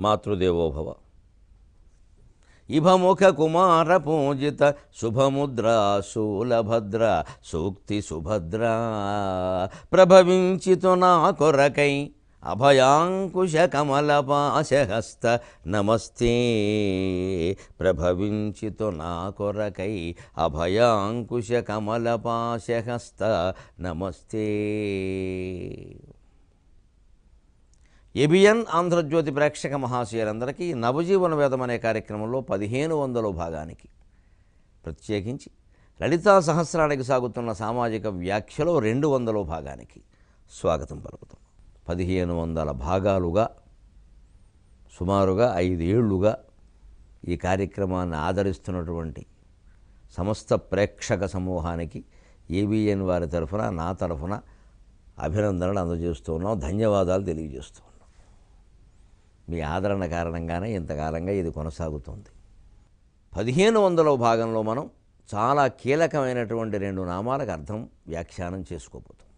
మాతృదేవోభవ. ఇభముఖ కుమార పూజిత శుభముద్ర శూలభద్ర సూక్తి సుభద్ర ప్రభవించితు నా కొరకై అభయాంకుశ కమలపాశహస్త నమస్తే. ప్రభవించితు నా కొరకై అభయాంకుశ కమలపాశహస్త నమస్తే. ఏబిఎన్ ఆంధ్రజ్యోతి ప్రేక్షక మహాశయులందరికీ నవజీవన వేదం అనే కార్యక్రమంలో 1500వ భాగానికి, ప్రత్యేకించి లలితా సహస్రానికి సాగుతున్న సామాజిక వ్యాఖ్యలో 200వ భాగానికి స్వాగతం పలుకుతాం. 1500 భాగాలుగా సుమారుగా 5 ఏళ్లుగా ఈ కార్యక్రమాన్ని ఆదరిస్తున్నటువంటి సమస్త ప్రేక్షక సమూహానికి ఏబిఎన్ వారి తరఫున, నా తరఫున అభినందనలు అందజేస్తున్నాం, ధన్యవాదాలు తెలియజేస్తున్నాం. మీ ఆదరణ కారణంగానే ఇంతకాలంగా ఇది కొనసాగుతుంది. 1500వ భాగంలో మనం చాలా కీలకమైనటువంటి 2 నామాలకు అర్థం వ్యాఖ్యానం చేసుకోబోతున్నాం.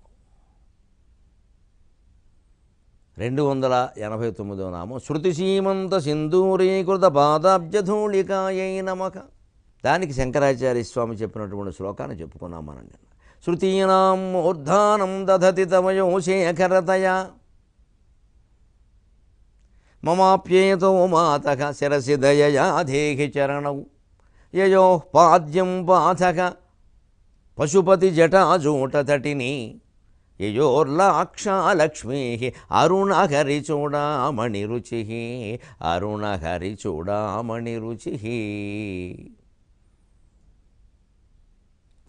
289వ నామం శృతి సీమంత సింధూరీకృత పాదాబ్జధూళికాయై నమః. దానికి శంకరాచార్య స్వామి చెప్పినటువంటి శ్లోకాన్ని చెప్పుకున్నాం మనం నిన్న. శృతీనాం మూర్ధానం దధతి తమయో శేఖరతయా మమాప్యేతో మాతః శిరసి దయయా దేహి చరణౌ యయో పాద్యం పాథక పశుపతి జటాజూటతటిని యయోర్లాక్షాలక్ష్మీ అరుణహరి చూడామణి రుచి అరుణహరి చూడామణి రుచి.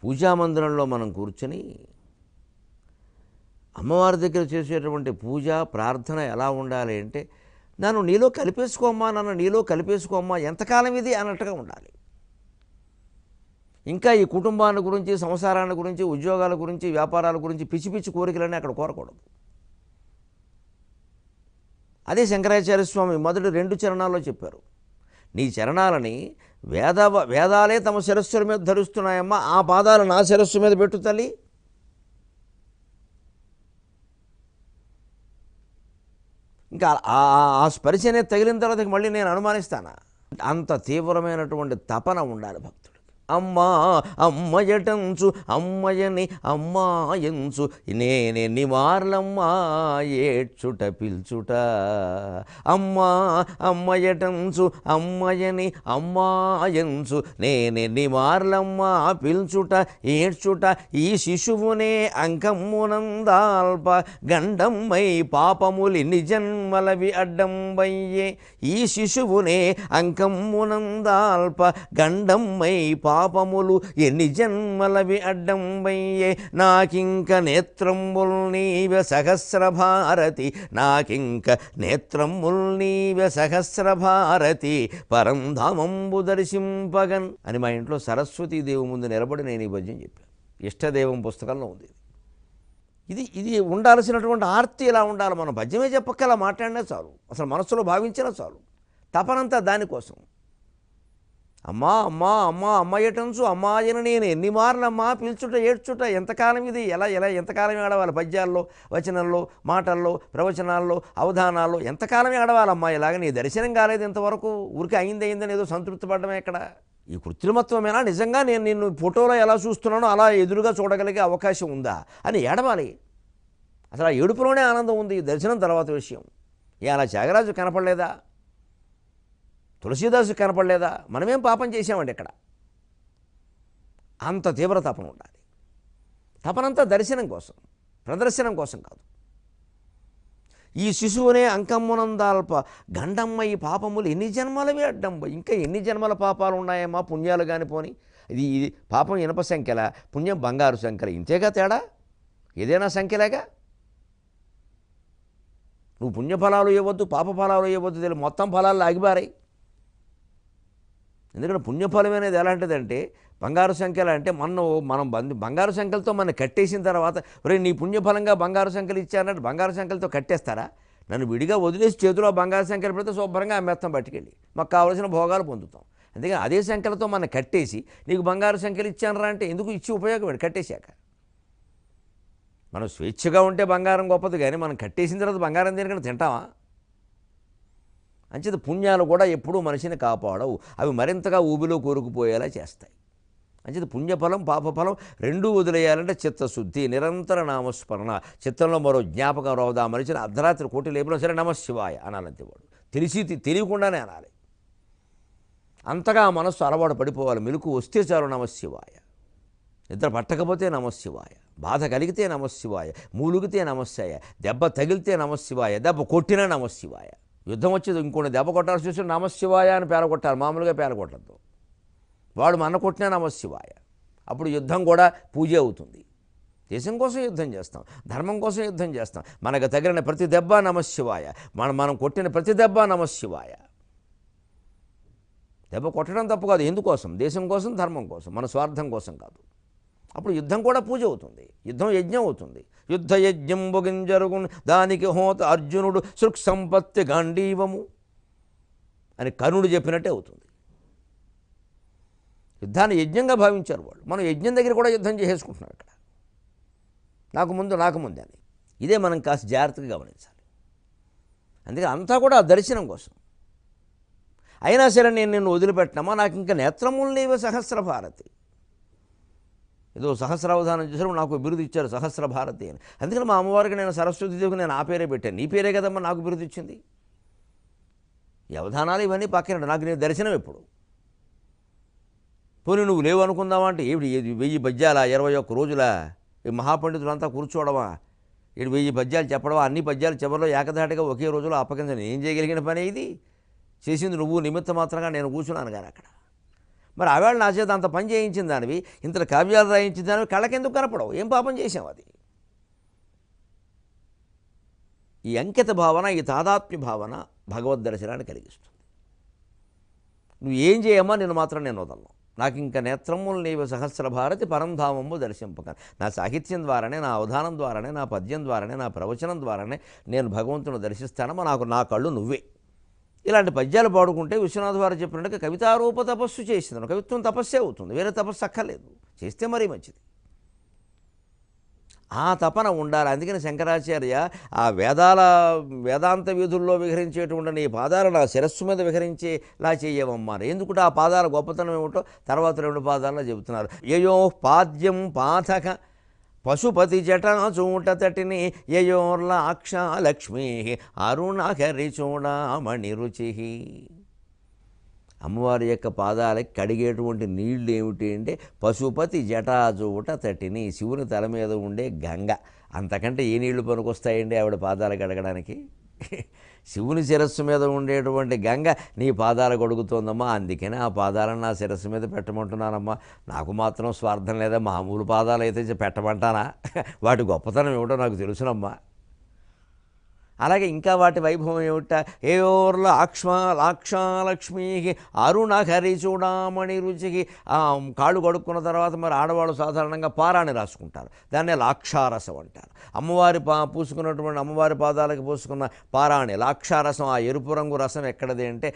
పూజామందిరంలో మనం కూర్చొని అమ్మవారి దగ్గర చేసేటువంటి పూజ ప్రార్థన ఎలా ఉండాలి అంటే, నన్ను నీలో కలిపేసుకోమ్మా, నన్ను నీలో కలిపేసుకోమ్మా, ఎంతకాలం ఇది అన్నట్టుగా ఉండాలి. ఇంకా ఈ కుటుంబాన్ని గురించి, సంసారాన్ని గురించి, ఉద్యోగాల గురించి, వ్యాపారాల గురించి పిచ్చి పిచ్చి కోరికలన్నీ అక్కడ కోరకూడదు. అదే శంకరాచార్య స్వామి మొదటి 2 చరణాల్లో చెప్పారు. నీ చరణాలని వేదాలే తమ శిరస్సుల మీద ధరిస్తున్నాయమ్మా, ఆ పాదాలు నా శిరస్సు మీద పెట్టు తల్లి. ఇంకా ఆ స్పర్శ అనేది తగిలిన తర్వాత మళ్ళీ నేను అనుమానిస్తానా? అంత తీవ్రమైనటువంటి తపన ఉండాలి భక్తుడికి. అమ్మా అమ్మయటంచు అమ్మయని అమ్మాయంచు నేనెన్ని మార్లమ్మా ఏడ్చుట పిల్చుట. అమ్మా అమ్మయటంచు అమ్మయని అమ్మాయంచు నేనెన్ని మార్లమ్మా పిల్చుట ఏడ్చుట. ఈ శిశువునే అంకమ్మునందాల్ప గండమ్మై పాపములిన్ని జన్మలవి అడ్డంబయ్యే. ఈ శిశువునే అంకమ్మునందాల్ప గండమ్మై పాపములు ఎన్ని జన్మలవి అడ్డంబయ్యే. నాకింక నేత్రముల్ నీవె సహస్ర భారతి, నాకింక నేత్రముల్ నీవె సహస్ర భారతి పరంధామంబు దర్శింపగన్ అని మా ఇంట్లో సరస్వతీదేవి ముందు నిలబడి నేను ఈ భజ్యం చెప్పాను. ఇష్టదేవం పుస్తకంలో ఉంది. ఇది ఉండాల్సినటువంటి ఆర్తి ఇలా ఉండాలి. మనం భజ్యమే చెప్పక్కలా మాట్లాడినా చాలు, అసలు మనసులో భావించినా చాలు. తపనంతా దానికోసం. అమ్మా అమ్మా అమ్మా అమ్మయ్యటంచు అమ్మాయిని నేను ఎన్ని మార్లమ్మా పిలుచుట ఏడ్చుట. ఎంతకాలం ఇది ఎంతకాలం ఏడవాలి? పద్యాల్లో, వచనంలో, మాటల్లో, ప్రవచనాల్లో, అవధానాల్లో ఎంతకాలం ఏడవాలమ్మా? ఇలాగ నీ దర్శనం కాలేదు ఇంతవరకు, ఊరికి అయిందని ఏదో సంతృప్తి పడడమే. ఎక్కడ ఈ కృత్రిమత్వమేనా? నిజంగా నేను నిన్ను ఫోటోలో ఎలా చూస్తున్నానో అలా ఎదురుగా చూడగలిగే అవకాశం ఉందా అని ఏడవాలి. అసలు ఆ ఏడుపులోనే ఆనందం ఉంది. దర్శనం తర్వాత విషయం. అలా త్యాగరాజు కనపడలేదా? తులసీదాసు కనపడలేదా? మనమేం పాపం చేసామండి ఇక్కడ? అంత తీవ్ర తపన ఉండాలి. తపనంతా దర్శనం కోసం, ప్రదర్శనం కోసం కాదు. ఈ శిశువునే అంకమ్మునందాల్ప గండమ్మ ఈ పాపములు ఎన్ని జన్మలవి అడ్డంబ. ఇంకా ఎన్ని జన్మల పాపాలు ఉన్నాయమ్మా? పుణ్యాలు కాని పోని. ఇది పాపం ఇనప సంఖ్యల, పుణ్యం బంగారు సంఖ్యల. ఇంతేగా తేడా? ఏదైనా సంఖ్యలేగా. నువ్వు పుణ్యఫలాలు ఇవ్వద్దు, పాప ఫలాలు ఇవ్వద్దు, తెలియదు మొత్తం ఫలాలు ఆగిబారాయి. ఎందుకంటే పుణ్యఫలం అనేది ఎలాంటిదంటే, బంగారు సంఖ్యలు అంటే మనం బంగారు సంఖ్యలతో మనం కట్టేసిన తర్వాత నీ పుణ్యఫలంగా బంగారు సంఖ్యలు ఇచ్చారన్నట్టు బంగారు సంఖ్యలతో కట్టేస్తారా? నన్ను విడిగా వదిలేసి చేతిలో బంగారు సంఖ్యలు పెడితే శుభ్రంగా అమ్మేస్తాం, పట్టుకెళ్ళి మాకు కావాల్సిన భోగాలు పొందుతాం. అందుకని అదే సంఖ్యలతో మనం కట్టేసి నీకు బంగారు సంఖ్యలు ఇచ్చానరా అంటే ఎందుకు ఇచ్చి ఉపయోగపడి కట్టేశాక. మనం స్వేచ్ఛగా ఉంటే బంగారం గొప్పది, కానీ మనం కట్టేసిన తర్వాత బంగారం దేనికన్నా తింటామా? అంచేత పుణ్యాలు కూడా ఎప్పుడూ మనిషిని కాపాడవు, అవి మరింతగా ఊబిలో కూరుకుపోయేలా చేస్తాయి. అంచేత పుణ్యఫలం పాపఫలం రెండూ వదిలేయాలంటే చిత్తశుద్ధి, నిరంతర నామస్మరణ, చిత్తంలో మరో జ్ఞాపకం రావదా మనిషిని అర్ధరాత్రి కోటి లేపినా సరే నమశివాయ అనాలంతే. వాడు తెలియకుండానే అనాలి. అంతగా ఆ మనస్సు అలవాటు పడిపోవాలి. మెలకు వస్తే చాలు నమశివాయ, నిద్ర పట్టకపోతే నమశివాయ, బాధ కలిగితే నమశివాయ, మూలుగితే నమశివాయ, దెబ్బ తగిలితే నమశివాయ, దెబ్బ కొట్టినా నమశివాయ. యుద్ధం వచ్చేది ఇంకోటి దెబ్బ కొట్టాల్సి చూసి నమశివాయ అని పేర కొట్టాలి, మామూలుగా పేర కొట్టద్దు. వాడు మన కొట్టినా నమశివాయ, అప్పుడు యుద్ధం కూడా పూజే అవుతుంది. దేశం కోసం యుద్ధం చేస్తాం, ధర్మం కోసం యుద్ధం చేస్తాం. మనకు తగిలిన ప్రతి దెబ్బ నమశివాయ, మనం కొట్టిన ప్రతి దెబ్బ నమశివాయ. దెబ్బ కొట్టడం తప్పు కాదు, ఎందుకోసం? దేశం కోసం, ధర్మం కోసం, మన స్వార్థం కోసం కాదు. అప్పుడు యుద్ధం కూడా పూజ అవుతుంది, యుద్ధం యజ్ఞం అవుతుంది. యుద్ధ యజ్ఞం బొగింజరుగును దానికి హోత అర్జునుడు సృక్ సంపత్తి గాంధీవము అని కర్ణుడు చెప్పినట్టే అవుతుంది. యుద్ధాన్ని యజ్ఞంగా భావించారు వాళ్ళు. మనం యజ్ఞం దగ్గర కూడా యుద్ధం చేసేసుకుంటున్నాం ఇక్కడ, నాకు ముందు అని. ఇదే మనం కాస్త జాగ్రత్తగా గమనించాలి. అందుకే అంతా కూడా ఆ దర్శనం కోసం. అయినా సరే నేను నిన్ను వదిలిపెట్టినామా, నాకు ఇంకా నేత్రములు లేవే సహస్ర భారతి. ఏదో సహస్రావధానం చేశారు, నాకు బిరుదు ఇచ్చారు సహస్ర భారతి అని. అందుకని మా అమ్మవారికి నేను సరస్వతీదేవికి నేను ఆ పేరే పెట్టాను. నీ పేరే కదమ్మా నాకు బిరుదు ఇచ్చింది. ఈ అవధానాలు ఇవన్నీ పక్కన, నాకు నేను దర్శనం ఎప్పుడు. పోనీ నువ్వు లేవు అనుకుందామా అంటే ఏమిటి 1000 పద్యాల 21 రోజుల ఈ మహాపండితులంతా కూర్చోవడమా, 1000 పద్యాలు చెప్పడమా, అన్ని పద్యాలు చివరిలో ఏకధాటిగా ఒకే రోజులో అప్పగించని ఏం చేయగలిగిన పని ఇది? చేసింది నువ్వు నిమిత్త మాత్రంగా నేను కూర్చున్నాను కానీ అక్కడ. మరి ఆవేళ నా చేత అంత పని చేయించిన దానివి, ఇంత కావ్యాలు రాయించిన దానివి కళ్ళకెందుకు కనపడవు? ఏం పాపం చేసావు? అది ఈ అంకిత భావన, ఈ తాదాత్మ్య భావన భగవద్ దర్శనాన్ని కలిగిస్తుంది. నువ్వు ఏం చేయమ్మా, నేను మాత్రం నేను వదలను. నాకు ఇంకా నేత్రములు నీవు సహస్ర భారతి పరంధామము దర్శింపక. నా సాహిత్యం ద్వారానే, నా అవధానం ద్వారానే, నా పద్యం ద్వారానే, నా ప్రవచనం ద్వారానే నేను భగవంతుని దర్శిస్తానమ్మా. నాకు నా కళ్ళు నువ్వే. ఇలాంటి పద్యాలు పాడుకుంటే విశ్వనాథ వారు చెప్పినట్టుగా కవితారూప తపస్సు చేసింది. కవిత్వం తపస్సే అవుతుంది, వేరే తపస్సు అక్కర్లేదు. చేస్తే మరీ మంచిది. ఆ తపన ఉండాలి. అందుకని శంకరాచార్య ఆ వేదాంత వీధుల్లో విహరించేటువంటి నీ పాదాలు నా శిరస్సు మీద విహరించేలా చేయవమ్మారు. ఎందుకంటే ఆ పాదాల గొప్పతనం ఏమిటో తర్వాత 2 పాదాల్లో చెబుతున్నారు. యయో పాద్యం పాథక పశుపతి జటాచూట తటిని యయోర్లాక్ష లక్ష్మీ అరుణహరి చూడమణి రుచి. అమ్మవారి యొక్క పాదాలకి కడిగేటువంటి నీళ్లు ఏమిటి అంటే పశుపతి జటాజూట తటిని, శివుని తల మీద ఉండే గంగ. అంతకంటే ఏ నీళ్లు పనికొస్తాయండి ఆవిడ పాదాలు కడగడానికి? శివుని శిరస్సు మీద ఉండేటువంటి గంగ నీ పాదాలు కడుగుతోందమ్మా. అందుకనే ఆ పాదాలను నా శిరస్సు మీద పెట్టమంటున్నానమ్మా. నాకు మాత్రం స్వార్థం లేదా, మామూలు పాదాలు అయితే పెట్టమంటానా? వాటి గొప్పతనం ఏమిటో నాకు తెలుసునమ్మా. అలాగే ఇంకా వాటి వైభవం ఏమిట? ఏయోర్ల లాక్షాలక్ష్మీ అరుణహరి చూడామణి రుచికి. కాళ్ళు కడుక్కున్న తర్వాత మరి ఆడవాళ్ళు సాధారణంగా పారాణి రాసుకుంటారు, దాన్నే లాక్షారసం అంటారు. అమ్మవారి పూసుకున్నటువంటి అమ్మవారి పాదాలకు పూసుకున్న పారాణి లాక్షారసం. ఆ ఎరుపు రంగు రసం ఎక్కడది అంటే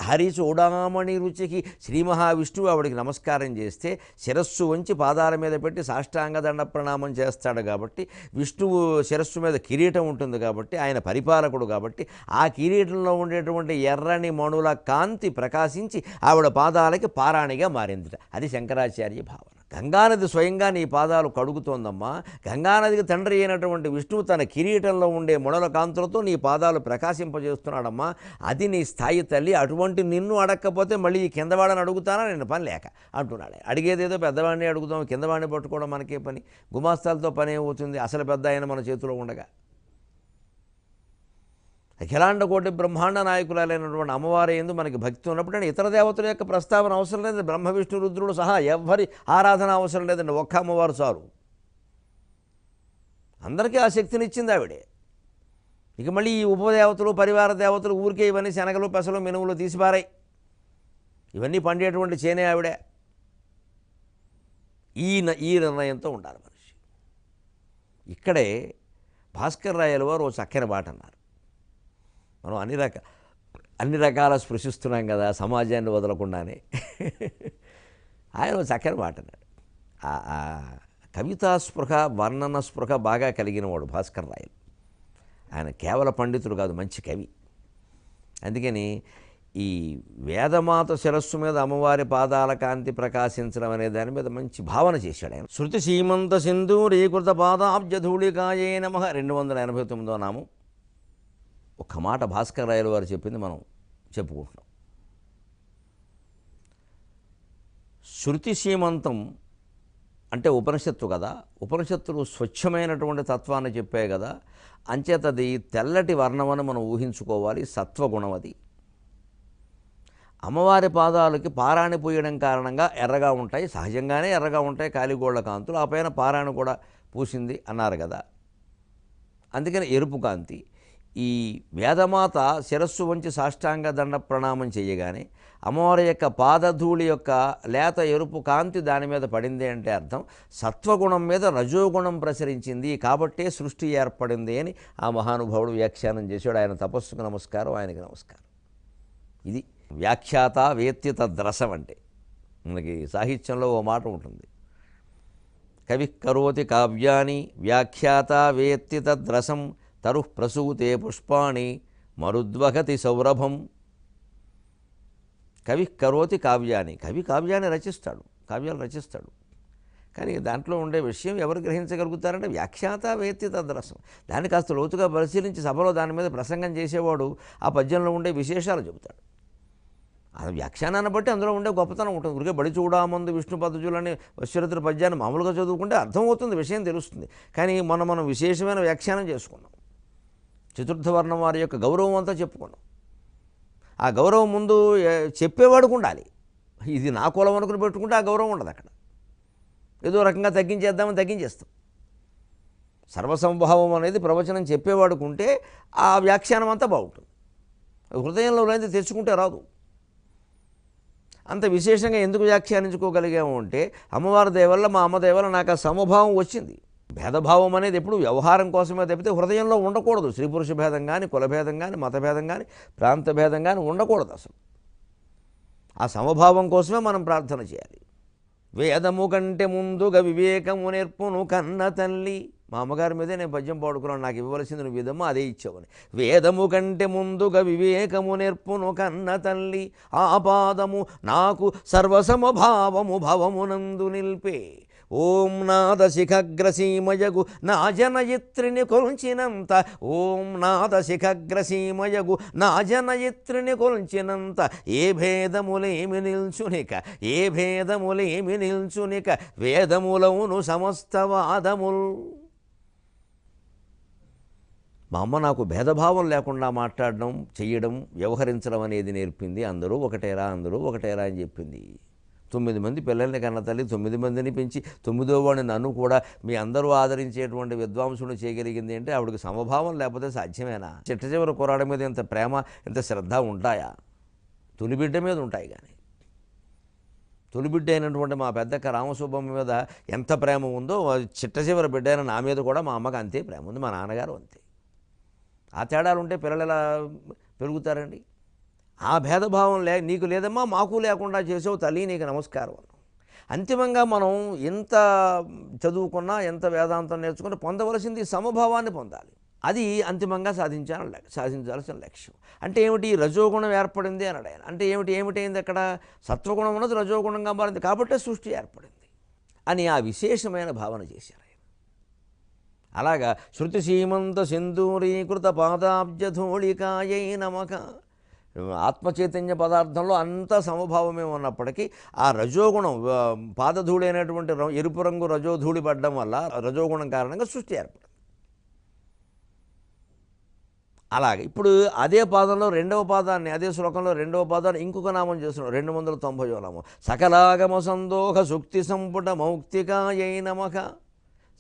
హరి చూడామణి రుచికి. శ్రీ మహావిష్ణువు ఆవిడికి నమస్కారం చేస్తే శిరస్సు వంచి పాదాల మీద పెట్టి సాష్టాంగ దండ ప్రణామం చేస్తాడు. కాబట్టి విష్ణువు శిరస్సు మీద కిరీటం ఉంటుంది కాబట్టి, ఆయన పరిపాలకుడు కాబట్టి, ఆ కిరీటంలో ఉండేటువంటి ఎర్రని మణుల కాంతి ప్రకాశించి ఆవిడ పాదాలకి పారాణిగా మారింది. అది శంకరాచార్య భావన. గంగానది స్వయంగా నీ పాదాలు కడుగుతోందమ్మా. గంగానదికి తండ్రి అయినటువంటి విష్ణువు తన కిరీటంలో ఉండే మణుల కాంతులతో నీ పాదాలు ప్రకాశింపజేస్తున్నాడమ్మా. అది నీ స్థాయి తల్లి. అటువంటి నిన్ను అడగకపోతే మళ్ళీ ఈ కిందవాడని అడుగుతానా? నేను పని లేక అంటున్నాడు. అడిగేదేదో పెద్దవాడిని అడుగుతాం, కిందవాడిని పట్టుకోవడం మనకే పని. గుమాస్తాలతో పని ఏమవుతుంది అసలు పెద్ద ఆయన మన చేతిలో ఉండగా? అఖిలాండ కోటి బ్రహ్మాండ నాయకులైనటువంటి అమ్మవారి యందు మనకి భక్తి ఉన్నప్పుడు అంటే ఇతర దేవతల యొక్క ప్రస్తావన అవసరం లేదు. బ్రహ్మ విష్ణు రుద్రుడు సహా ఎవ్వరి ఆరాధన అవసరం లేదండి, ఒక్క అమ్మవారు చాలు. అందరికీ ఆ శక్తినిచ్చింది ఆవిడే. ఇక మళ్ళీ ఈ ఉపదేవతలు పరివార దేవతలు ఊరికే ఇవన్నీ శనగలు పెసలు మినుములు తీసిపారాయి. ఇవన్నీ పండేటువంటి చేనే ఆవిడే. ఈ నిర్ణయంతో ఉండాలి మనిషి. ఇక్కడే భాస్కర్ రాయల వారు ఓ చక్కని మాట అన్నారు. మనం అన్ని రకాల స్పృశిస్తున్నాం కదా సమాజాన్ని వదలకుండానే. ఆయన చక్కని మాట అన్నాడు. కవితా స్పృహ, వర్ణన స్పృహ బాగా కలిగిన వాడు భాస్కర్ రాయలు. ఆయన కేవల పండితుడు కాదు, మంచి కవి. అందుకని ఈ వేదమాత శిరస్సు మీద అమ్మవారి పాదాల కాంతి ప్రకాశించడం అనే దాని మీద మంచి భావన చేశాడు ఆయన. శృతి సీమంత సింధూరీకృత పాదాబ్జధూళికాయే నమః 289వ నామం. ఒక్క మాట భాస్కర రాయలు వారు చెప్పింది మనం చెప్పుకుంటున్నాం. శృతి సీమంతం అంటే ఉపనిషత్తు కదా, ఉపనిషత్తులు స్వచ్ఛమైనటువంటి తత్వాన్ని చెప్పాయి కదా, అంచేతది తెల్లటి వర్ణమని మనం ఊహించుకోవాలి, సత్వగుణం అది. అమ్మవారి పాదాలకి పారాణి పూయడం కారణంగా ఎర్రగా ఉంటాయి, సహజంగానే ఎర్రగా ఉంటాయి కాలిగోళ్ల కాంతులు, ఆ పైన పారాణి కూడా పూసింది అన్నారు కదా, అందుకని ఎరుపు కాంతి. ఈ వేదమాత శిరస్సు వంచి సాష్టాంగ దండ ప్రణామం చేయగానే అమ్మవారి యొక్క పాదధూళి యొక్క లేత ఎరుపు కాంతి దాని మీద పడింది అంటే అర్థం సత్వగుణం మీద రజోగుణం ప్రసరించింది, కాబట్టే సృష్టి ఏర్పడింది అని ఆ మహానుభావుడు వ్యాఖ్యానం చేశాడు. ఆయన తపస్సుకు నమస్కారం, ఆయనకి నమస్కారం. ఇది వ్యాఖ్యాత వేత్తి తద్రసం అంటే. మనకి సాహిత్యంలో ఓ మాట ఉంటుంది, కవి కరోతి కావ్యాని వ్యాఖ్యాత వేత్తి తద్రసం తరుః ప్రసూతే పుష్పాణి మరుద్వగతి సౌరభం. కవి కరోతి కావ్యాన్ని, కవి కావ్యాన్ని రచిస్తాడు, కావ్యాలు రచిస్తాడు, కానీ దాంట్లో ఉండే విషయం ఎవరు గ్రహించగలుగుతారంటే వ్యాఖ్యాత వేత్తి తద్రసం. దాన్ని కాస్త లోతుగా పరిశీలించి సభలో దాని మీద ప్రసంగం చేసేవాడు ఆ పద్యంలో ఉండే విశేషాలు చెబుతాడు. ఆ వ్యాఖ్యానాన్ని బట్టి అందులో ఉండే గొప్పతనం ఉంటుంది. ఊరికే బడి చూడామందు విష్ణు పద్ధతులని వశ్వరతుల పద్యాన్ని మామూలుగా చదువుకుంటే అర్థమవుతుంది, విషయం తెలుస్తుంది. కానీ మనం విశేషమైన వ్యాఖ్యానం చేసుకున్నాం, చతుర్థవర్ణం వారి యొక్క గౌరవం అంతా చెప్పుకున్నాం. ఆ గౌరవం ముందు చెప్పేవాడుకు ఉండాలి. ఇది నా కులం అనుకుని పెట్టుకుంటే ఆ గౌరవం ఉండదు అక్కడ. ఏదో రకంగా తగ్గించేద్దామని తగ్గించేస్తాం. సర్వసంభావం అనేది ప్రవచనం చెప్పేవాడుకుంటే ఆ వ్యాఖ్యానం అంతా బాగుంటుంది. హృదయంలో లేనిది తెచ్చుకుంటే రాదు. అంత విశేషంగా ఎందుకు వ్యాఖ్యానించుకోగలిగాము అంటే అమ్మవారి దయవల్ల, మా అమ్మ దయవల్ల నాకు ఆ సమభావం వచ్చింది. భేదభావం అనేది ఎప్పుడు వ్యవహారం కోసమే తప్పితే హృదయంలో ఉండకూడదు. స్త్రీ పురుష భేదం కానీ, కులభేదం కానీ, మతభేదం కానీ, ప్రాంత భేదం కానీ ఉండకూడదు అసలు. ఆ సమభావం కోసమే మనం ప్రార్థన చేయాలి. వేదము కంటే ముందుగా వివేకము నేర్పును కన్న తల్లి. మా అమ్మగారి మీదే నేను పద్యం పాడుకున్నాను, నాకు ఇవ్వవలసింది నువ్వు విధము అదే ఇచ్చావని. వేదము కంటే ముందుగా వివేకము నేర్పును కన్న తల్లి, ఆ పాదము నాకు సర్వసమభావము భవమునందు నిల్పే. ఓం నాద శిఖగ్రసీమయగు నా జనయిత్రిని కొల్చినంత, ఓం నాద శిఖగ్రసీమయగు నా జనయిత్రిని కొల్చినంత, ఏ భేదములేమి నిల్చునిక, ఏ భేదములేమి నిల్చునిక, వేదములవును సమస్తవాదముల్. మా అమ్మ నాకు భేదభావం లేకుండా మాట్లాడడం, చెయ్యడం, వ్యవహరించడం అనేది నేర్పింది. అందరూ ఒకటేరా, అందరూ ఒకటేరా అని చెప్పింది. 9 మంది పిల్లల్ని కన్న తల్లి 9 మందిని పెంచి 9వ వాడిని నన్ను కూడా మీ అందరూ ఆదరించేటువంటి విద్వాంసుడు చేయగలిగింది అంటే ఆవిడకి సమభావం లేకపోతే సాధ్యమేనా? చిట్ట చివరి కుర్రాడి మీద ఇంత ప్రేమ, ఇంత శ్రద్ధ ఉంటాయా? తొలిబిడ్డ మీద ఉంటాయి. కానీ తొలిబిడ్డ అయినటువంటి మా పెద్దక్క రామసుబ్బమ్మ మీద ఎంత ప్రేమ ఉందో చిట్ట చివరి బిడ్డ అయిన నా మీద కూడా మా అమ్మకి అంతే ప్రేమ ఉంది, మా నాన్నగారు అంతే. ఆ తేడాలు ఉంటే పిల్లలు ఎలా పెరుగుతారండి? ఆ భేదభావం నీకు లేదమ్మా, మాకు లేకుండా చేసావు తల్లి, నీకు నమస్కారం. అంతిమంగా మనం ఎంత చదువుకున్నా, ఎంత వేదాంతం నేర్చుకున్నా పొందవలసింది సమభావాన్ని పొందాలి. అది అంతిమంగా సాధించాల్సిన లక్ష్యం. అంటే ఏమిటి? రజోగుణం ఏర్పడింది అన్నాడు ఆయన. అంటే ఏమిటైంది అక్కడ? సత్వగుణం ఉన్నది రజోగుణంగా మారింది, కాబట్టే సృష్టి ఏర్పడింది అని ఆ విశేషమైన భావన చేశారు ఆయన. అలాగా శృతి సీమంత సింధూరీకృత పాదాబ్జధూళికాయై నమః. ఆత్మచైతన్య పదార్థంలో అంత సమభావమే ఉన్నప్పటికీ ఆ రజోగుణం పాదధూళి అయినటువంటి ఎరుపు రంగు రజోధూళి పడడం వల్ల రజోగుణం కారణంగా సృష్టి ఏర్పడింది. అలాగే ఇప్పుడు అదే పాదంలో రెండవ పాదాన్ని, అదే శ్లోకంలో రెండవ పాదాన్ని ఇంకొక నామం చేస్తున్నాం, 290వ నామం. సకలాగమ సందోహ సుక్తి సంపుట మౌక్తికాయై నమః.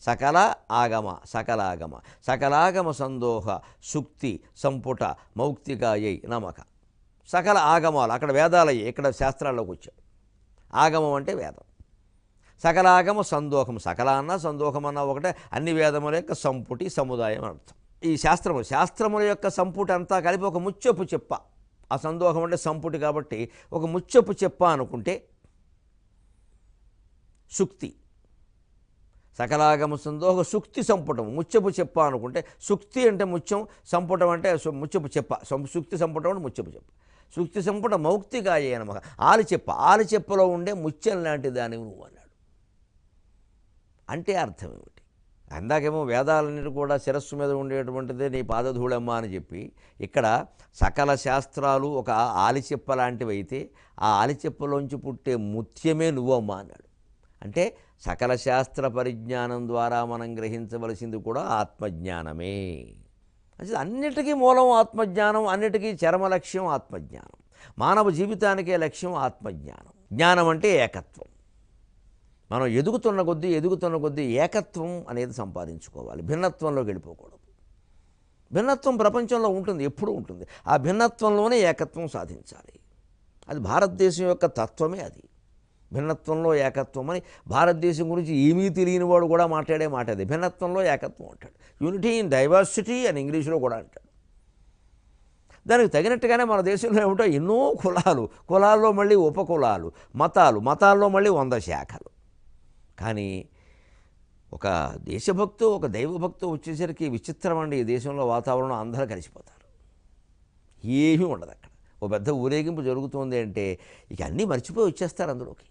సకల ఆగమ, సకలాగమ, సకలాగమ సందోహ సుక్తి సంపుట మౌక్తికాయై నమః. సకల ఆగమాలు అక్కడ వేదాలయ్యాయి, ఇక్కడ శాస్త్రాల్లోకి వచ్చాయి. ఆగమం అంటే వేదం. సకలాగమ సందోహం, సకల అన్న సందోహం అన్న ఒకటే, అన్ని వేదముల యొక్క సంపుటి సముదాయం అర్థం. ఈ శాస్త్రముల యొక్క సంపుటి అంతా కలిపి ఒక ముచ్చపు చెప్ప. ఆ సందోహం అంటే సంపుటి కాబట్టి ఒక ముచ్చపు చెప్ప అనుకుంటే సుక్తి. సకలాగమ సందోహ సుక్తి సంపుటం, ముత్యపు చెప్ప అనుకుంటే సుక్తి అంటే ముత్యం, సంపుటం అంటే ముత్యపు చెప్ప, సుక్తి సంపుటం అంటే ముత్యపు చెప్ప. సుక్తి సంపుట మౌక్తికాయ నమః. ఆలిచెప్పలో ఉండే ముత్యం లాంటి దానివి నువ్వు అన్నాడు. అంటే అర్థం ఏమిటి? అందాకేమో వేదాలన్నిటి కూడా శిరస్సు మీద ఉండేటువంటిదే నీ పాదధూళమ్మ అని చెప్పి, ఇక్కడ సకల శాస్త్రాలు ఒక ఆలిచెప్ప లాంటివి అయితే ఆ ఆలిచెప్పలోంచి పుట్టే ముత్యమే నువ్వమ్మా అన్నాడు. అంటే సకల శాస్త్ర పరిజ్ఞానం ద్వారా మనం గ్రహించవలసింది కూడా ఆత్మజ్ఞానమే. అసలు అన్నిటికీ మూలం ఆత్మజ్ఞానం, అన్నిటికీ చరమ లక్ష్యం ఆత్మజ్ఞానం. మానవ జీవితానికే లక్ష్యం ఆత్మజ్ఞానం. జ్ఞానం అంటే ఏకత్వం. మనం ఎదుగుతున్న కొద్దీ ఏకత్వం అనేది సంపాదించుకోవాలి, భిన్నత్వంలోకి వెళ్ళిపోకూడదు. భిన్నత్వం ప్రపంచంలో ఉంటుంది, ఎప్పుడూ ఉంటుంది. ఆ భిన్నత్వంలోనే ఏకత్వం సాధించాలి. అది భారతదేశం యొక్క తత్వమే. అది భిన్నత్వంలో ఏకత్వం అని భారతదేశం గురించి ఏమీ తెలియని వాడు కూడా మాట్లాడే మాట అది. భిన్నత్వంలో ఏకత్వం అంటాడు. యూనిటీ ఇన్ డైవర్సిటీ అని ఇంగ్లీష్లో కూడా అంటాడు. దానికి తగినట్టుగానే మన దేశంలో ఏమిటో ఎన్నో కులాల్లో మళ్ళీ ఉపకులాలు, మతాల్లో మళ్ళీ 100 శాఖలు. కానీ ఒక దేశభక్తు, ఒక దైవభక్తు వచ్చేసరికి విచిత్రం అండి. ఈ దేశంలో వాతావరణం అందరూ కలిసిపోతారు, ఏమీ ఉండదు అక్కడ. ఓ పెద్ద ఊరేగింపు జరుగుతుంది అంటే ఇక అన్నీ మర్చిపోయి వచ్చేస్తారు అందులోకి.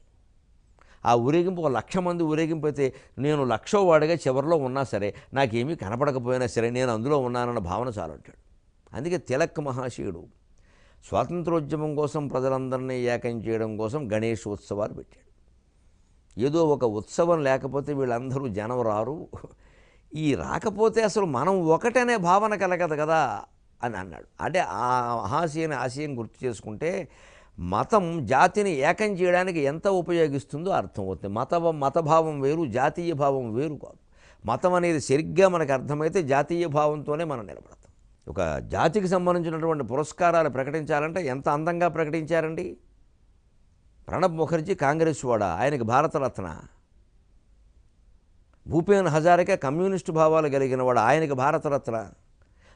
ఆ ఊరేగింపు 1,00,000 మంది ఊరేగింపు అయితే నేను 1,00,000వ వాడిగా చివరిలో ఉన్నా సరే, నాకేమీ కనపడకపోయినా సరే నేను అందులో ఉన్నానన్న భావన చాలంటాడు. అందుకే తిలక్ మహాశయుడు స్వాతంత్రోద్యమం కోసం ప్రజలందరినీ ఏకం చేయడం కోసం గణేశోత్సవాలు పెట్టాడు. ఏదో ఒక ఉత్సవం లేకపోతే వీళ్ళందరూ జనం రారు, ఈ రాకపోతే అసలు మనం ఒకటనే భావన కలగదు కదా అని అన్నాడు. అంటే ఆ ఆశయం గుర్తు చేసుకుంటే మతం జాతిని ఏకం చేయడానికి ఎంత ఉపయోగిస్తుందో అర్థమవుతుంది. మతభావం వేరు, జాతీయ భావం వేరు కాదు. మతం అనేది సరిగ్గా మనకు అర్థమైతే జాతీయ భావంతోనే మనం నిలబడతాం. ఒక జాతికి సంబంధించినటువంటి పురస్కారాలు ప్రకటించాలంటే ఎంత అందంగా ప్రకటించారండి. ప్రణబ్ ముఖర్జీ కాంగ్రెస్ వాడా, ఆయనకి భారతరత్న. భూపేన్ హజారికా కమ్యూనిస్టు భావాలు కలిగిన వాడు, ఆయనకి భారతరత్న.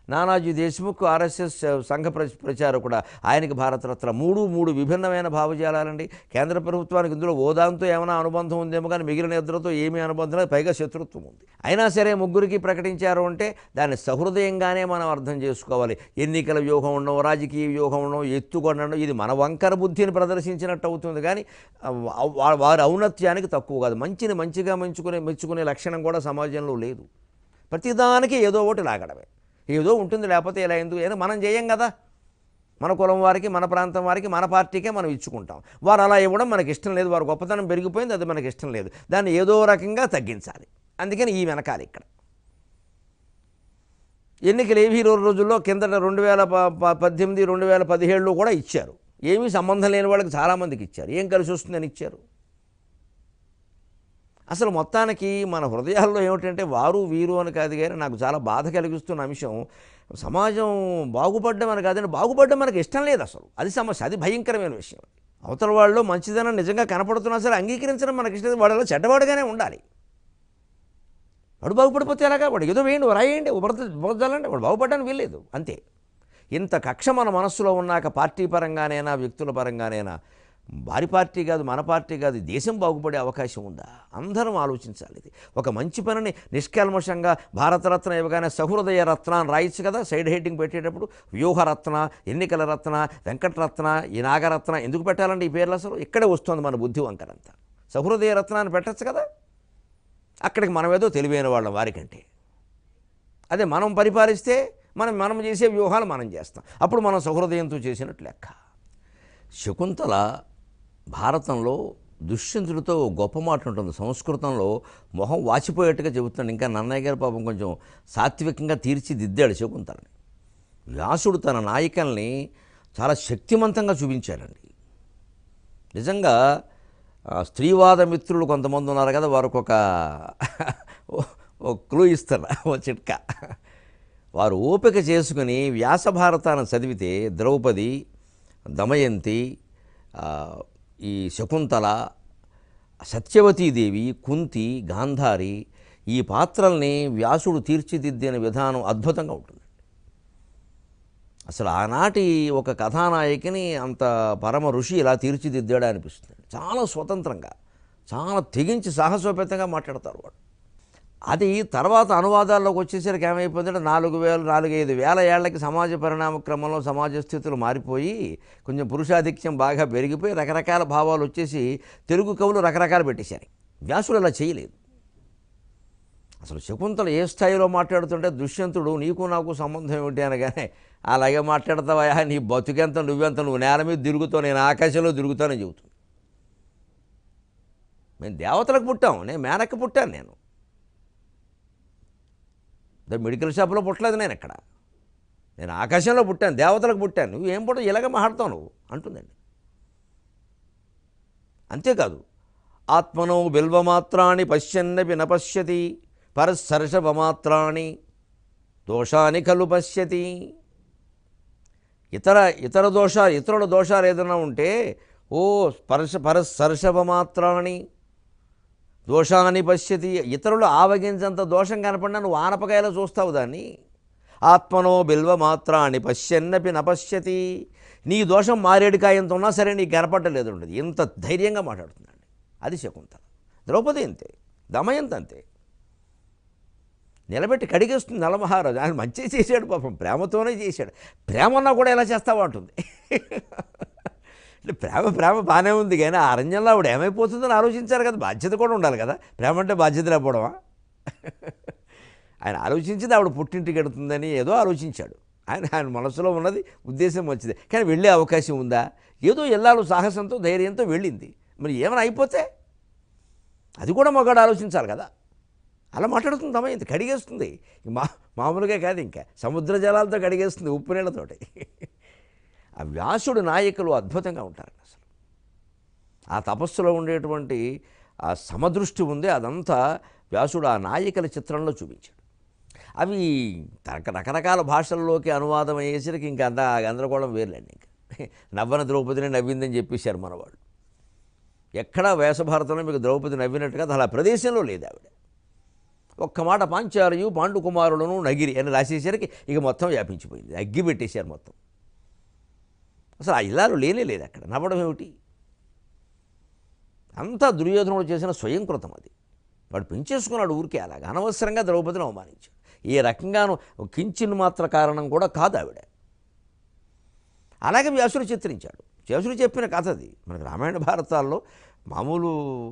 నానాజీ దేశ్ముఖ్ ఆర్ఎస్ఎస్ సంఘ ప్రచారకుడు, ఆయనకి భారతరత్న. మూడు విభిన్నమైన భావజాలాలండి. కేంద్ర ప్రభుత్వానికి ఇందులో ఓదాంతో ఏమైనా అనుబంధం ఉందేమో కానీ మిగిలిన ఇద్దరితో ఏమీ అనుబంధం లేదు, పైగా శత్రుత్వం ఉంది. అయినా సరే ముగ్గురికి ప్రకటించారు అంటే దాన్ని సహృదయంగానే మనం అర్థం చేసుకోవాలి. ఎన్నికల వ్యూహం ఉండవు, రాజకీయ వ్యూహం ఉండవు, ఎత్తుకొనడం, ఇది మన వంకర బుద్ధిని ప్రదర్శించినట్టు అవుతుంది. కానీ వారి ఔన్నత్యానికి తక్కువ కాదు. మంచిని మంచిగా మెచ్చుకునే లక్షణం కూడా సమాజంలో లేదు. ప్రతిదానికి ఏదో ఒకటి లాగడమే, ఏదో ఉంటుంది, లేకపోతే ఇలా ఎందుకు, ఏదో మనం చేయం కదా. మన కులం వారికి, మన ప్రాంతం వారికి, మన పార్టీకే మనం ఇచ్చుకుంటాం. వారు అలా ఇవ్వడం మనకి ఇష్టం లేదు, వారు గొప్పతనం పెరిగిపోయింది, అది మనకి ఇష్టం లేదు. దాన్ని ఏదో రకంగా తగ్గించాలి. అందుకని ఈ వెనకాలి ఇక్కడ ఎన్నికలు ఏవీ రోజుల్లో కిందట 2018, 2017లో కూడా ఇచ్చారు. ఏమీ సంబంధం లేని వాళ్ళకి చాలామందికి ఇచ్చారు. ఏం కలిసి వస్తుందని ఇచ్చారు. అసలు మొత్తానికి మన హృదయాల్లో ఏమిటంటే వారు వీరు అని కాదు, కానీ నాకు చాలా బాధ కలిగిస్తున్న అంశం సమాజం బాగుపడ్డం అని కాదని, బాగుపడ్డం మనకు ఇష్టం లేదు అసలు. అది సమస్య, అది భయంకరమైన విషయం. అవతల వాళ్ళు మంచిదనం నిజంగా కనపడుతున్నా సరే అంగీకరించడం మనకి ఇష్టం లేదు. వాడు చెడ్డవాడుగానే ఉండాలి. వాడు బాగుపడిపోతే ఎలాగా, వాడు ఏదో వేయండి, రాయండి, ఉపరదాలంటే వాడు బాగుపడడానికి వీల్లేదు, అంతే. ఇంత కక్ష మన మనస్సులో ఉన్నాక పార్టీ పరంగానైనా వ్యక్తుల పరంగానైనా, వారి పార్టీ కాదు, మన పార్టీ కాదు, దేశం బాగుపడే అవకాశం ఉందా? అందరం ఆలోచించాలి. ఇది ఒక మంచి పనిని నిష్కల్మషంగా భారతరత్న ఇవ్వగానే సహృదయ రత్న అని రాయొచ్చు కదా. సైడ్ హెడ్డింగ్ పెట్టేటప్పుడు వ్యూహరత్న, ఎన్నికల రత్న, వెంకటరత్న, ఈ నాగరత్న ఎందుకు పెట్టాలంటే ఈ పేర్లు అసలు ఇక్కడే వస్తుంది మన బుద్ధి వంకరంతా. సహృదయ రత్న అని పెట్టచ్చు కదా. అక్కడికి మనం ఏదో తెలివైన వాళ్ళం వారికంటే. అదే మనం పరిపాలిస్తే మనం చేసే వ్యూహాలు మనం చేస్తాం, అప్పుడు మనం సహృదయంతో చేసినట్లు లెక్క. శకుంతల భారతంలో దుష్యంతుడితో గొప్ప మాట ఉంటుంది. సంస్కృతంలో మొహం వాచిపోయేట్టుగా చెబుతున్నాడు. ఇంకా నన్నయ్య గారు పాపం కొంచెం సాత్వికంగా తీర్చిదిద్దాడు శకుంతలని. వ్యాసుడు తన నాయికల్ని చాలా శక్తివంతంగా చూపించారండి. నిజంగా స్త్రీవాద మిత్రులు కొంతమంది ఉన్నారు కదా, వారికి ఒక క్లూ ఇస్తారు, ఓ చిట్కా. వారు ఓపిక చేసుకుని వ్యాస భారతాన్ని చదివితే ద్రౌపది, దమయంతి, ఈ శకుంతల, సత్యవతీదేవి, కుంతి, గాంధారి, ఈ పాత్రల్ని వ్యాసుడు తీర్చిదిద్దిన విధానం అద్భుతంగా ఉంటుంది. అసలు ఆనాటి ఒక కథానాయకిని అంత పరమ ఋషి ఇలా తీర్చిదిద్దాడా అనిపిస్తుంది. చాలా స్వతంత్రంగా, చాలా తెగించి సాహసోపేతంగా మాట్లాడతారు వాడు. అది తర్వాత అనువాదాల్లోకి వచ్చేసరికి ఏమైపోయిందంటే 4,000-5,000 ఏళ్లకి సమాజ పరిణామ క్రమంలో సమాజ స్థితులు మారిపోయి కొంచెం పురుషాధిక్యం బాగా పెరిగిపోయి రకరకాల భావాలు వచ్చేసి తెలుగు కవులు రకరకాలు పెట్టేశారు. వ్యాసుడు అలా చేయలేదు. అసలు శకుంతల ఏ స్థాయిలో మాట్లాడుతుంటే దుష్యంతుడు నీకు నాకు సంబంధం ఏమిటి అనగానే అలాగే మాట్లాడతావా, నీ బతుకెంత నువ్వెంత, నువ్వు నేల మీద తిరుగుతావు, నేను ఆకాశంలో తిరుగుతానని చెబుతుంది. మేము దేవతలకు పుట్టాం, నేను మేనక్క పుట్టాను, నేను మెడికల్ షాప్లో పుట్టలేదు, నేను ఆకాశంలో పుట్టాను, దేవతలకు పుట్టాను, నువ్వు ఏం పుట్ట ఇలాగ మాట్లాడతావు నువ్వు అంటుందండి. అంతేకాదు ఆత్మనో బిల్వమాత్రాన్ని పశ్యన్నపి న పశ్యతి పరస్సర్షభమాత్రాన్ని దోషాన్ని ఖలు పశ్యతి. ఇతర దోషాలు, ఇతరుల దోషాలు ఏదైనా ఉంటే ఓ పరస్సర్షభమాత్రాన్ని దోషాన్ని పశ్యతి, ఇతరులు ఆవగించంత దోషం కనపడినా నువ్వు ఆనపకాయలో చూస్తావు దాన్ని. ఆత్మనో బిల్వమాత్రాన్ని పశ్యన్నపి న పశ్యతి, నీ దోషం మారేడుకాయంత ఉన్నా సరే నీకు కనపడలేదు ఉండదు. ఇంత ధైర్యంగా మాట్లాడుతుందండి. అది శకుంతల. ద్రౌపది అంతే, దమయంతి అంతే, నిలబెట్టి కడిగేస్తుంది నలమహారాజు. ఆయన మంచి చేశాడు పాపం, ప్రేమతోనే చేశాడు. ప్రేమన్నా కూడా ఎలా చేస్తావా అంటుంది. ప్రేమ బాగానే ఉంది కానీ ఆ అరణ్యంలో ఆవిడ ఏమైపోతుందని ఆలోచించారు కదా, బాధ్యత కూడా ఉండాలి కదా. ప్రేమ అంటే బాధ్యత లేకపోవడమా? ఆయన ఆలోచించింది ఆవిడ పుట్టింటికి వెడుతుందని ఏదో ఆలోచించాడు. ఆయన మనసులో ఉన్నది ఉద్దేశం మంచిదే, కానీ వెళ్ళే అవకాశం ఉందా? ఏదో ఎల్లాలు సాహసంతో ధైర్యంతో వెళ్ళింది. మరి ఏమైనా అయిపోతే అది కూడా మగాడు ఆలోచించాలి కదా. అలా మాట్లాడుతుంది దమయంతి, కడిగేస్తుంది. మామూలుగా కాదు, ఇంకా సముద్ర జలాలతో కడిగేస్తుంది, ఉప్పు నీళ్ళతోటి. ఆ వ్యాసుడు నాయకులు అద్భుతంగా ఉంటారు అసలు. ఆ తపస్సులో ఉండేటువంటి ఆ సమదృష్టి ఉంది, అదంతా వ్యాసుడు ఆ నాయకుల చిత్రంలో చూపించాడు. అవి రకరకాల భాషల్లోకి అనువాదం అయ్యేసరికి ఇంకా అంత గందరగోళం వేర్లేండి. ఇంకా నవ్వన ద్రౌపదిని నవ్విందని చెప్పేశారు మనవాళ్ళు. ఎక్కడా వ్యాసభారతంలో మీకు ద్రౌపది నవ్వినట్టుగా అలా ప్రదేశంలో లేదు ఆవిడ. ఒక్క మాట పాంచాలయు పాండుకుమారులను నగిరి అని రాసేసరికి ఇక మొత్తం వ్యాపించిపోయింది, అగ్గి పెట్టేశారు మొత్తం. అసలు ఆ ఇల్లాలు లేనే లేదు అక్కడ, నవ్వడం ఏమిటి? అంతా దుర్యోధనుడు చేసిన స్వయంకృతం అది. వాడు పెంచేసుకున్నాడు ఊరికే అలాగా, అనవసరంగా ద్రౌపదిని అవమానించాడు. ఏ రకంగానూ కించిన మాత్ర కారణం కూడా కాదు ఆవిడ. అలాగే వ్యాసుడు చిత్రించాడు. వ్యాసుడు చెప్పిన కథ అది. మనకు రామాయణ భారతాల్లో మామూలు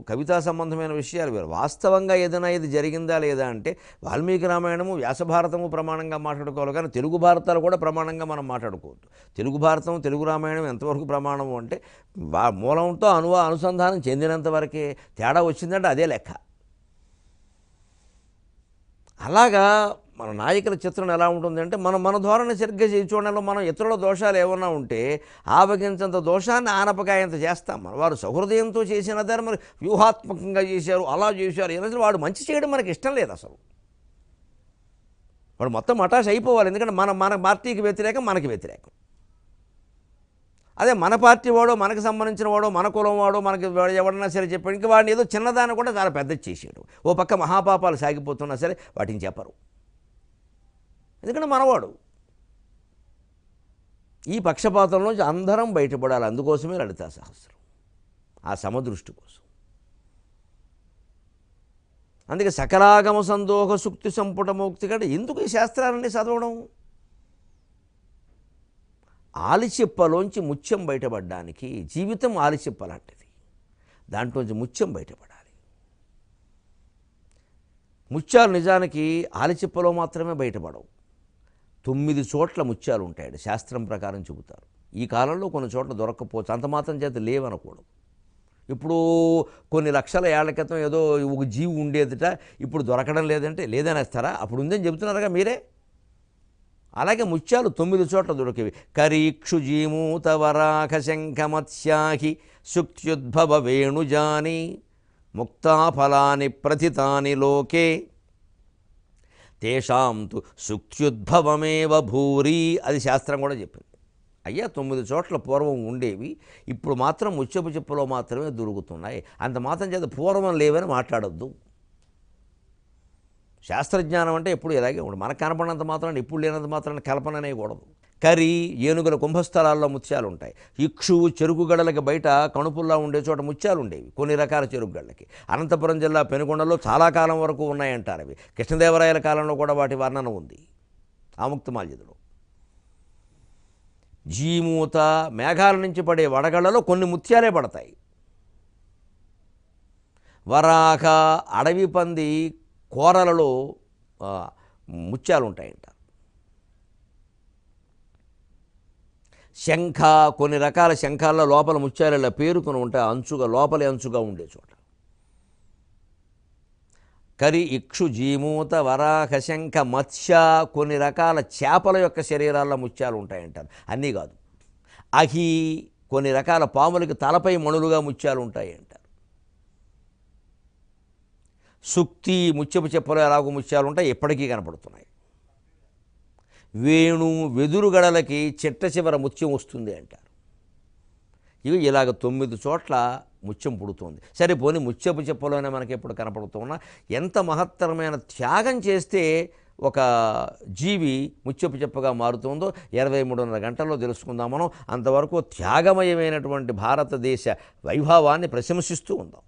కవితా సంబంధమైన విషయాలు వేరు. వాస్తవంగా ఏదైనా ఇది జరిగిందా లేదా అంటే వాల్మీకి రామాయణము వ్యాసభారతము ప్రమాణంగా మాట్లాడుకోవాలి, కానీ తెలుగు భారతాలు కూడా ప్రమాణంగా మనం మాట్లాడుకోవద్దు. తెలుగు భారతం తెలుగు రామాయణం ఎంతవరకు ప్రమాణము అంటే మూలంతో అనుసంధానం చెందినంతవరకే, తేడా వచ్చిందంటే అదే లెక్క. అలాగా మన నాయకుల చిత్రం ఎలా ఉంటుందంటే మన ధోరణి సరిగ్గా చూడడంలో మనం ఇతరుల దోషాలు ఏమన్నా ఉంటే ఆవగించంత దోషాన్ని ఆనపకాయంత చేస్తాం. మనం వారు సహృదయంతో చేసిన దాన్ని మరి వ్యూహాత్మకంగా చేశారు, అలా చేశారు ఏదైనా వాడు మంచి చేయడం మనకి ఇష్టం లేదు అసలు. వాడు మొత్తం మటాష్ అయిపోవాలి, ఎందుకంటే మన పార్టీకి వ్యతిరేకం, మనకి వ్యతిరేకం. అదే మన పార్టీ వాడో, మనకు సంబంధించిన వాడో, మన కులం వాడో, మనకి ఎవడన్నా సరే చెప్పాడు, ఇంకా వాడిని ఏదో చిన్నదాన్ని కూడా చాలా పెద్దది చేసాడు. ఓ పక్క మహాపాపాలు సాగిపోతున్నా సరే వాటిని చెప్పరు, ఎందుకంటే మనవాడు. ఈ పక్షపాతంలోంచి అందరం బయటపడాలి. అందుకోసమే లలితా సహస్రం, ఆ సమదృష్టి కోసం. అందుకే సకలాగమ సందోహ సుక్తి సంపుట మోక్తి కంటే ఎందుకు ఈ శాస్త్రాలన్నీ చదవడం? ఆలిచిప్పలోంచి ముత్యం బయటపడడానికి. జీవితం ఆలిచిప్పలాంటిది, దాంట్లోంచి ముత్యం బయటపడాలి. ముత్యాలు నిజానికి ఆలిచిప్పలో మాత్రమే బయటపడవు. 9 చోట్ల ముత్యాలు ఉంటాయండి శాస్త్రం ప్రకారం చెబుతారు. ఈ కాలంలో కొన్ని చోట్ల దొరక్కపోవచ్చు, అంత మాత్రం చేత లేవనకూడదు. ఇప్పుడు కొన్ని లక్షల ఏళ్ల క్రితం ఏదో ఒక జీవి ఉండేదిట, ఇప్పుడు దొరకడం లేదంటే లేదనేస్తారా? అప్పుడు ఉందని చెబుతున్నారుగా మీరే. అలాగే ముత్యాలు 9 చోట్ల దొరికేవి. కరీక్షు జీమూతవరాఖ శంఖమత్స్యాహి శుక్త్యుద్భవ వేణుజాని ముక్తాఫలాని ప్రథితాని లోకే తేషాం తు శుక్త్యుద్భవమేవ భూరి. అది శాస్త్రం కూడా చెప్పింది. అయ్యా 9 చోట్ల పూర్వం ఉండేవి, ఇప్పుడు మాత్రం ముత్యపు చెప్పులో మాత్రమే దొరుకుతున్నాయి. అంత మాత్రం చేత పూర్వం లేవని మాట్లాడొద్దు. శాస్త్రజ్ఞానం అంటే ఎప్పుడు ఇలాగే ఉండదు. మనకు కనపడినంత మాత్రాన్ని, ఇప్పుడు లేనంత మాత్రాన్ని కల్పన అనేకూడదు. కరి ఏనుగుల కుంభస్థలాల్లో ముత్యాలు ఉంటాయి. ఇక్షు చెరుకు గడలకి బయట కణుపుల్లా ఉండే చోట ముత్యాలు ఉండేవి కొన్ని రకాల చెరుకు గళ్ళకి. అనంతపురం జిల్లా పెనుగొండలో చాలా కాలం వరకు ఉన్నాయంటారు అవి. కృష్ణదేవరాయల కాలంలో కూడా వాటి వర్ణన ఉంది ఆముక్తమాల్యదలో. జీమూత మేఘాల నుంచి పడే వడగళ్లలో కొన్ని ముత్యాలే పడతాయి. వరాహ అడవి పంది కూరలలో ముత్యాలు ఉంటాయంట. శంఖ కొన్ని రకాల శంఖాల్లో లోపల ముత్యాలలో పేరుకొని ఉంటాయి, అంచుగా లోపలి అంచుగా ఉండే చోట. కరి ఇక్షు జీమూత వరాహ శంఖ మత్స్య కొన్ని రకాల చేపల యొక్క శరీరాల్లో ముత్యాలు ఉంటాయంటారు. అన్నీ కాదు. అహి కొన్ని రకాల పాములకి తలపై మణులుగా ముత్యాలు ఉంటాయి అంటారు. సుక్తి ముత్యపు చెప్పలో ఎలాగో ముత్యాలు ఉంటాయి, ఎప్పటికీ కనపడుతున్నాయి. వేణు వెదురుగడలకి చిట్ట చివర ముత్యం వస్తుంది అంటారు. ఇవి ఇలాగ 9 చోట్ల ముత్యం పుడుతుంది. సరే పోనీ ముత్యపు చెప్పలోనే మనకి ఎప్పుడు కనపడుతున్నా ఎంత మహత్తరమైన త్యాగం చేస్తే ఒక జీవి ముత్యపు చెప్పగా మారుతుందో 23.5 గంటల్లో తెలుసుకుందాం మనం. అంతవరకు త్యాగమయమైనటువంటి భారతదేశ వైభవాన్ని ప్రశంసిస్తూ ఉందాం.